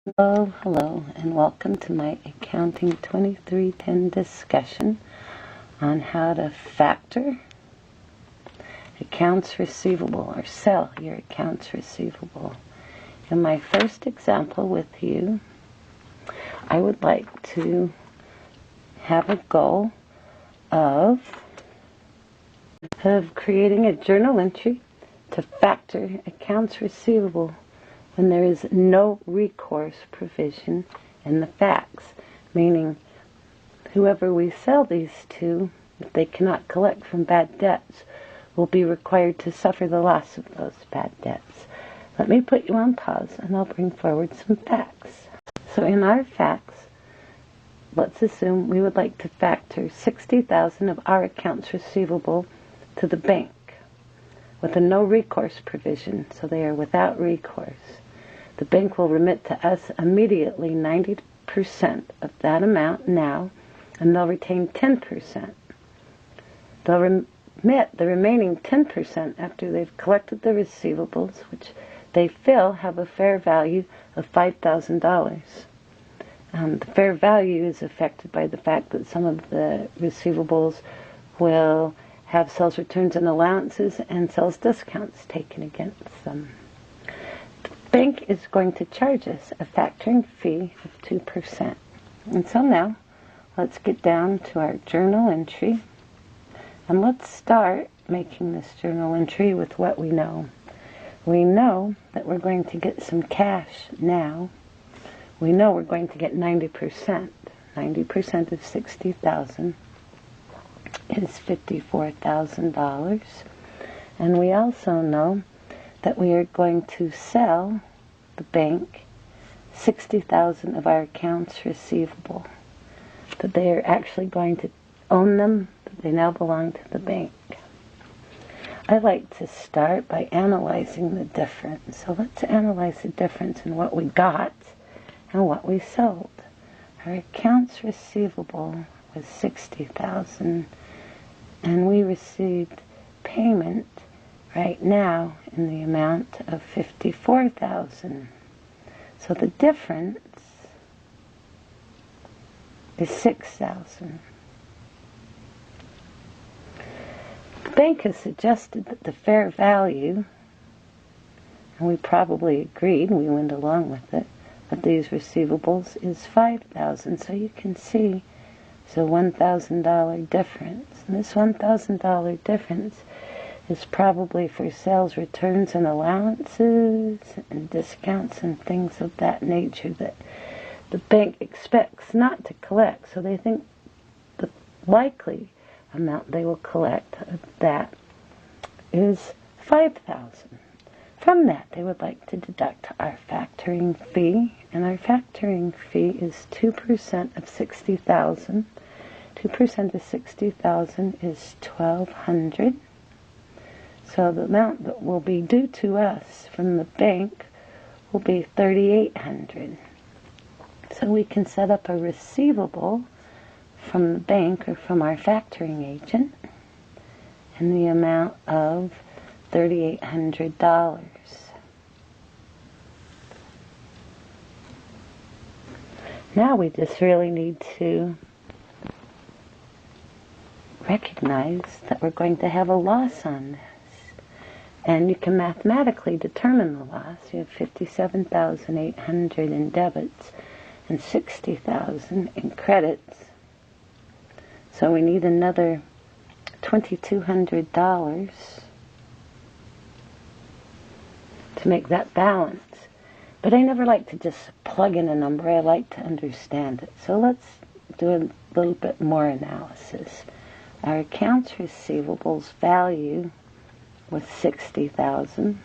Hello, and welcome to my Accounting 2310 discussion on how to factor accounts receivable or sell your accounts receivable. In my first example with you, I would like to have a goal of creating a journal entry to factor accounts receivable when there is no recourse provision in the facts, meaning whoever we sell these to, if they cannot collect from bad debts, will be required to suffer the loss of those bad debts. Let me put you on pause and I'll bring forward some facts. So in our facts, let's assume we would like to factor $60,000 of our accounts receivable to the bank with a no recourse provision, so they are without recourse. The bank will remit to us immediately 90% of that amount now, and they'll retain 10%. They'll remit the remaining 10% after they've collected the receivables, which they feel have a fair value of $5,000. The fair value is affected by the fact that some of the receivables will have sales returns and allowances and sales discounts taken against them. The bank is going to charge us a factoring fee of 2%. And so now, let's get down to our journal entry. And let's start making this journal entry with what we know. We know that we're going to get some cash now. We know we're going to get 90%. 90% of $60,000 is $54,000. And we also know that we are going to sell the bank 60,000 of our accounts receivable. That they are actually going to own them, that they now belong to the bank. I like to start by analyzing the difference. So let's analyze the difference in what we got and what we sold. Our accounts receivable was 60,000, and we received payment right now in the amount of 54,000. So the difference is 6,000. The bank has suggested that the fair value, and we probably agreed, we went along with it, of these receivables is 5,000. So you can see it's a $1,000 difference. And this $1,000 difference is probably for sales returns and allowances and discounts and things of that nature that the bank expects not to collect. So they think the likely amount they will collect of that is 5,000. From that, they would like to deduct our factoring fee, and our factoring fee is 2% of 60,000. 2% of 60,000 is $1,200. So the amount that will be due to us from the bank will be $3,800. So we can set up a receivable from the bank or from our factoring agent in the amount of $3,800. Now we just really need to recognize that we're going to have a loss on this. And you can mathematically determine the loss. You have 57,800 in debits and 60,000 in credits. So we need another $2,200 to make that balance. But I never like to just plug in a number. I like to understand it. So let's do a little bit more analysis. Our accounts receivables value was 60,000,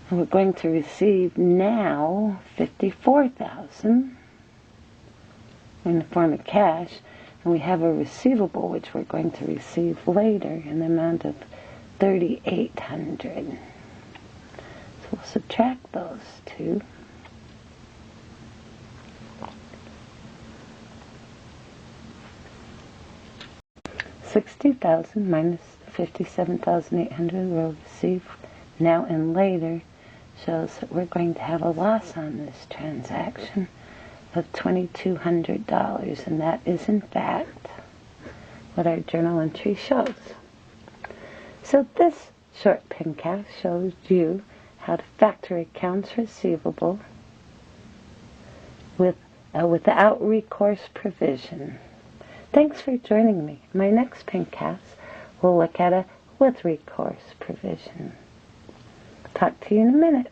and we're going to receive now 54,000 in the form of cash, and we have a receivable which we're going to receive later in the amount of 3,800. So we'll subtract those two. $60,000 minus 57,800 we'll receive now and later shows that we're going to have a loss on this transaction of $2,200, and that is in fact what our journal entry shows. So this short pencast shows you how to factor accounts receivable without recourse provision. Thanks for joining me. My next pencast will look at a with recourse provision. Talk to you in a minute.